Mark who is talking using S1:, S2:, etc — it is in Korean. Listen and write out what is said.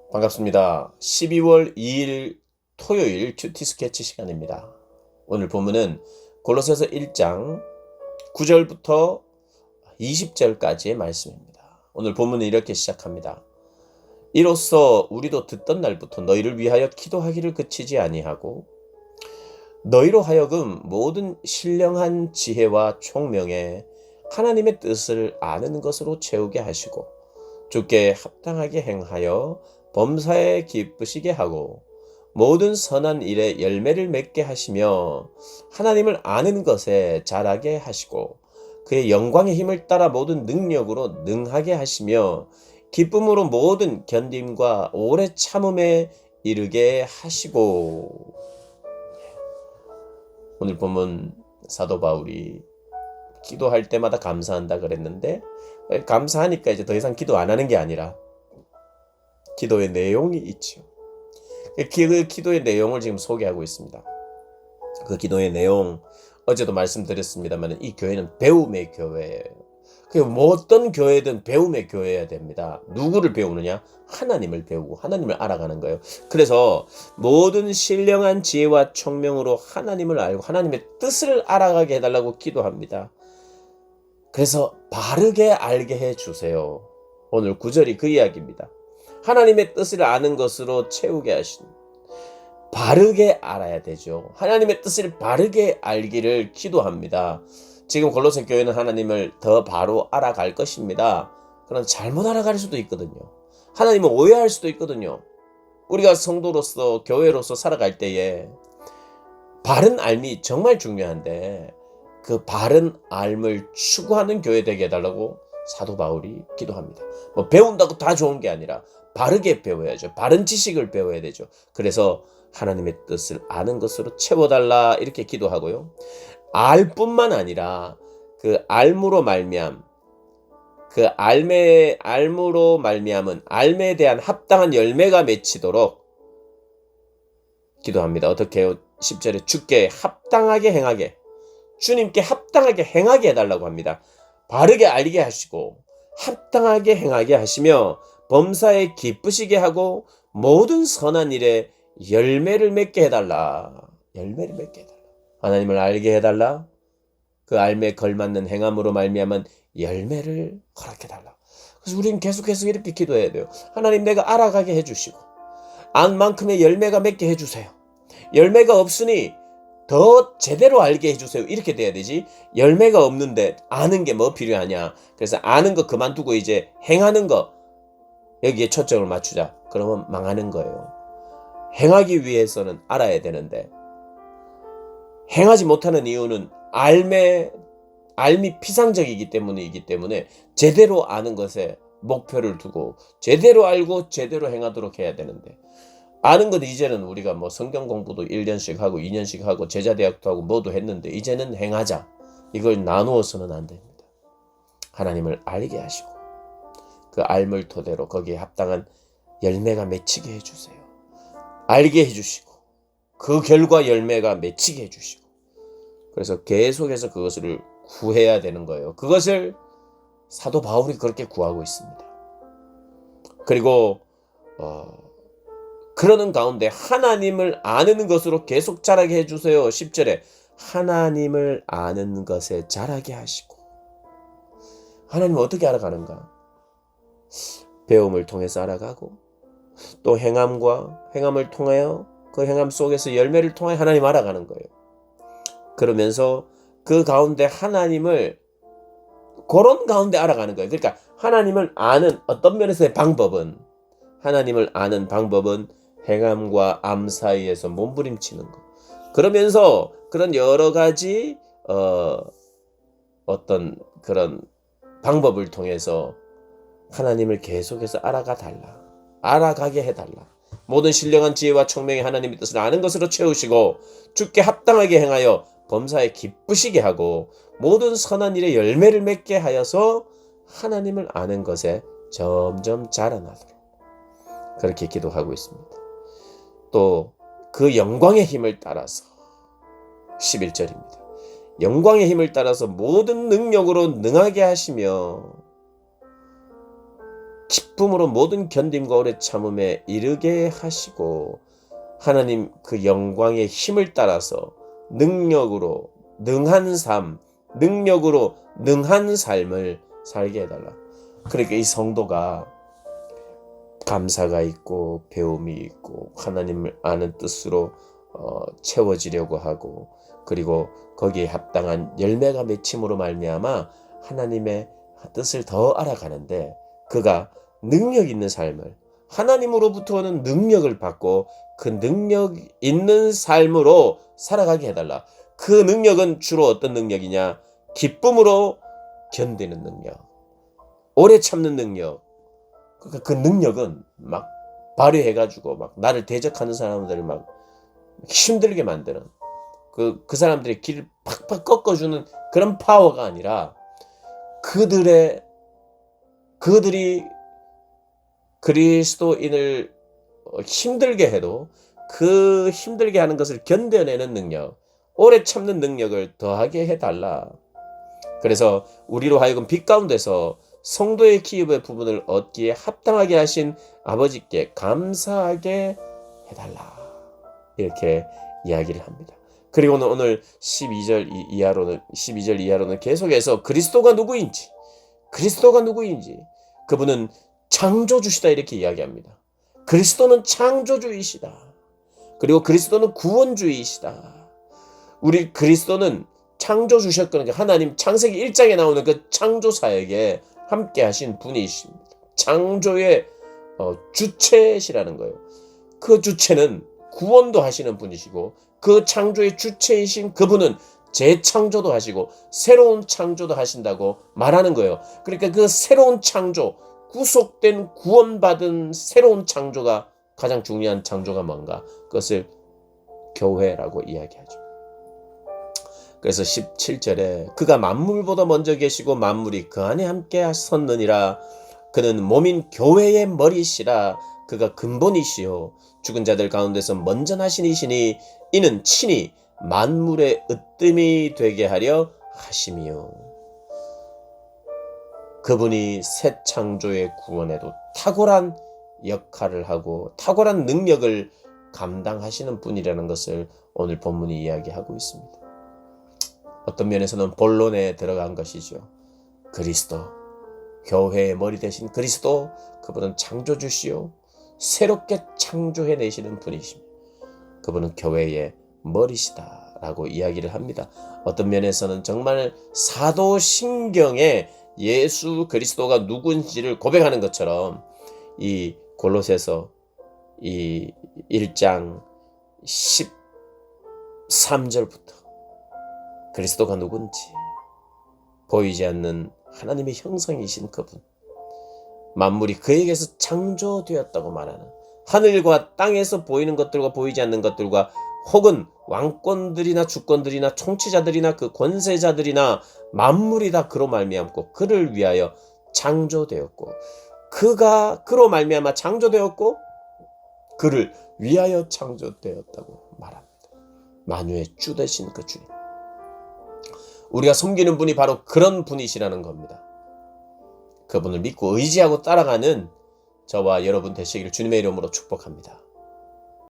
S1: 반갑습니다. 12월 2일 토요일 큐티 스케치 시간입니다. 오늘 본문은 골로새서 1장 9절부터 20절까지의 말씀입니다. 오늘 본문은 이렇게 시작합니다. 이로써 우리도 듣던 날부터 너희를 위하여 기도하기를 그치지 아니하고 너희로 하여금 모든 신령한 지혜와 총명에 하나님의 뜻을 아는 것으로 채우게 하시고 주께 합당하게 행하여 범사에 기쁘시게 하고 모든 선한 일에 열매를 맺게 하시며 하나님을 아는 것에 자라게 하시고 그의 영광의 힘을 따라 모든 능력으로 능하게 하시며 기쁨으로 모든 견딤과 오래 참음에 이르게 하시고. 오늘 보면 사도 바울이 기도할 때마다 감사한다 그랬는데, 감사하니까 이제 더 이상 기도 안 하는 게 아니라 기도의 내용이 있죠. 그 기도의 내용을 지금 소개하고 있습니다. 그 기도의 내용 어제도 말씀드렸습니다만 이 교회는 배움의 교회예요. 뭐 어떤 교회든 배움의 교회여야 됩니다. 누구를 배우느냐? 하나님을 배우고 하나님을 알아가는 거예요. 그래서 모든 신령한 지혜와 총명으로 하나님을 알고 하나님의 뜻을 알아가게 해달라고 기도합니다. 그래서 바르게 알게 해주세요. 오늘 9절이 그 이야기입니다. 하나님의 뜻을 아는 것으로 채우게 하신, 바르게 알아야 되죠. 하나님의 뜻을 바르게 알기를 기도합니다. 지금 골로새 교회는 하나님을 더 바로 알아갈 것입니다. 그러나 잘못 알아갈 수도 있거든요. 하나님을 오해할 수도 있거든요. 우리가 성도로서 교회로서 살아갈 때에 바른 알미 정말 중요한데 그 바른 알을 추구하는 교회 되게 해달라고 사도 바울이 기도합니다. 뭐 배운다고 다 좋은 게 아니라 바르게 배워야죠. 바른 지식을 배워야 되죠. 그래서 하나님의 뜻을 아는 것으로 채워달라 이렇게 기도하고요. 알 뿐만 아니라 그 알므로 말미암, 그 알므로 말미암은 알매에 대한 합당한 열매가 맺히도록 기도합니다. 어떻게 해요? 10절에 주께 합당하게 행하게, 주님께 합당하게 행하게 해달라고 합니다. 바르게 알게 하시고 합당하게 행하게 하시며 범사에 기쁘시게 하고 모든 선한 일에 열매를 맺게 해달라. 열매를 맺게 해달라. 하나님을 알게 해달라. 그 알매에 걸맞는 행함으로 말미암은 열매를 허락해달라. 그래서 우리는 계속해서 이렇게 기도해야 돼요. 하나님, 내가 알아가게 해주시고 안 만큼의 열매가 맺게 해주세요. 열매가 없으니 더 제대로 알게 해주세요. 이렇게 돼야 되지. 열매가 없는데 아는 게 뭐 필요하냐. 그래서 아는 거 그만두고 이제 행하는 거, 여기에 초점을 맞추자. 그러면 망하는 거예요. 행하기 위해서는 알아야 되는데 행하지 못하는 이유는 알미 피상적이기 때문에 제대로 아는 것에 목표를 두고 제대로 알고 제대로 행하도록 해야 되는데, 아는 것 이제는 우리가 뭐 성경 공부도 1년씩 하고 2년씩 하고 제자대학도 하고 뭐도 했는데 이제는 행하자. 이걸 나누어서는 안 됩니다. 하나님을 알게 하시고 그 알을 토대로 거기에 합당한 열매가 맺히게 해주세요. 알게 해주시고 그 결과 열매가 맺히게 해주시고, 그래서 계속해서 그것을 구해야 되는 거예요. 그것을 사도 바울이 그렇게 구하고 있습니다. 그리고 그러는 가운데 하나님을 아는 것으로 계속 자라게 해주세요. 10절에 하나님을 아는 것에 자라게 하시고. 하나님을 어떻게 알아가는가? 배움을 통해서 알아가고 또 행함을 통하여 그 행함 속에서 열매를 통하여 하나님 알아가는 거예요. 그러면서 그 가운데 하나님을 그런 가운데 알아가는 거예요. 그러니까 하나님을 아는 어떤 면에서의 방법은, 하나님을 아는 방법은 행함과 암 사이에서 몸부림치는 거. 그러면서 그런 여러 가지 어떤 그런 방법을 통해서 하나님을 계속해서 알아가게 해달라. 모든 신령한 지혜와 총명의 하나님의 뜻을 아는 것으로 채우시고 주께 합당하게 행하여 범사에 기쁘시게 하고 모든 선한 일에 열매를 맺게 하여서 하나님을 아는 것에 점점 자라나도록 그렇게 기도하고 있습니다. 또 그 영광의 힘을 따라서 11절입니다. 영광의 힘을 따라서 모든 능력으로 능하게 하시며 기쁨으로 모든 견딤과 오래 참음에 이르게 하시고 하나님 그 영광의 힘을 따라서 능력으로 능한 삶, 능력으로 능한 삶을 살게 해달라. 그러니까 이 성도가 감사가 있고 배움이 있고 하나님을 아는 뜻으로 채워지려고 하고, 그리고 거기에 합당한 열매가 맺힘으로 말미암아 하나님의 뜻을 더 알아가는데, 그가 능력 있는 삶을, 하나님으로부터 오는 능력을 받고 그 능력 있는 삶으로 살아가게 해달라. 그 능력은 주로 어떤 능력이냐? 기쁨으로 견디는 능력, 오래 참는 능력. 그러니까 그 능력은 막 발휘해가지고 막 나를 대적하는 사람들을 막 힘들게 만드는 그 사람들의 길을 팍팍 꺾어주는 그런 파워가 아니라, 그들이 그리스도인을 힘들게 해도 그 힘들게 하는 것을 견뎌내는 능력, 오래 참는 능력을 더하게 해달라. 그래서 우리로 하여금 빛 가운데서 성도의 기업의 부분을 얻기에 합당하게 하신 아버지께 감사하게 해달라. 이렇게 이야기를 합니다. 그리고는 오늘 12절 이하로는 계속해서 그리스도가 누구인지, 그분은 창조주시다 이렇게 이야기합니다. 그리스도는 창조주이시다. 그리고 그리스도는 구원주이시다. 우리 그리스도는 창조주셨거든요. 하나님 창세기 1장에 나오는 그 창조사역에 함께 하신 분이십니다. 창조의 주체시라는 거예요. 그 주체는 구원도 하시는 분이시고, 그 창조의 주체이신 그분은 재창조도 하시고 새로운 창조도 하신다고 말하는 거예요. 그러니까 그 새로운 창조, 구속된 구원받은 새로운 창조가, 가장 중요한 창조가 뭔가? 그것을 교회라고 이야기하죠. 그래서 17절에 그가 만물보다 먼저 계시고 만물이 그 안에 함께 섰느니라. 그는 몸인 교회의 머리시라. 그가 근본이시요 죽은 자들 가운데서 먼저 나신 이시니 이는 친히 만물의 으뜸이 되게 하려 하심이요. 그분이 새 창조의 구원에도 탁월한 역할을 하고 탁월한 능력을 감당하시는 분이라는 것을 오늘 본문이 이야기하고 있습니다. 어떤 면에서는 본론에 들어간 것이죠. 그리스도, 교회의 머리 대신 그리스도, 그분은 창조주시요 새롭게 창조해내시는 분이십니다. 그분은 교회의 머리시다라고 이야기를 합니다. 어떤 면에서는 정말 사도신경에 예수 그리스도가 누군지를 고백하는 것처럼 이 골로새서 이 1장 13절부터 그리스도가 누군지, 보이지 않는 하나님의 형상이신 그분, 만물이 그에게서 창조되었다고 말하는, 하늘과 땅에서 보이는 것들과 보이지 않는 것들과 혹은 왕권들이나 주권들이나 통치자들이나 그 권세자들이나 만물이 다 그로 말미암고 그를 위하여 창조되었고, 그가 그로 말미암아 창조되었고 그를 위하여 창조되었다고 말합니다. 만유의 주 되신 그 주님, 우리가 섬기는 분이 바로 그런 분이시라는 겁니다. 그분을 믿고 의지하고 따라가는 저와 여러분 되시기를 주님의 이름으로 축복합니다.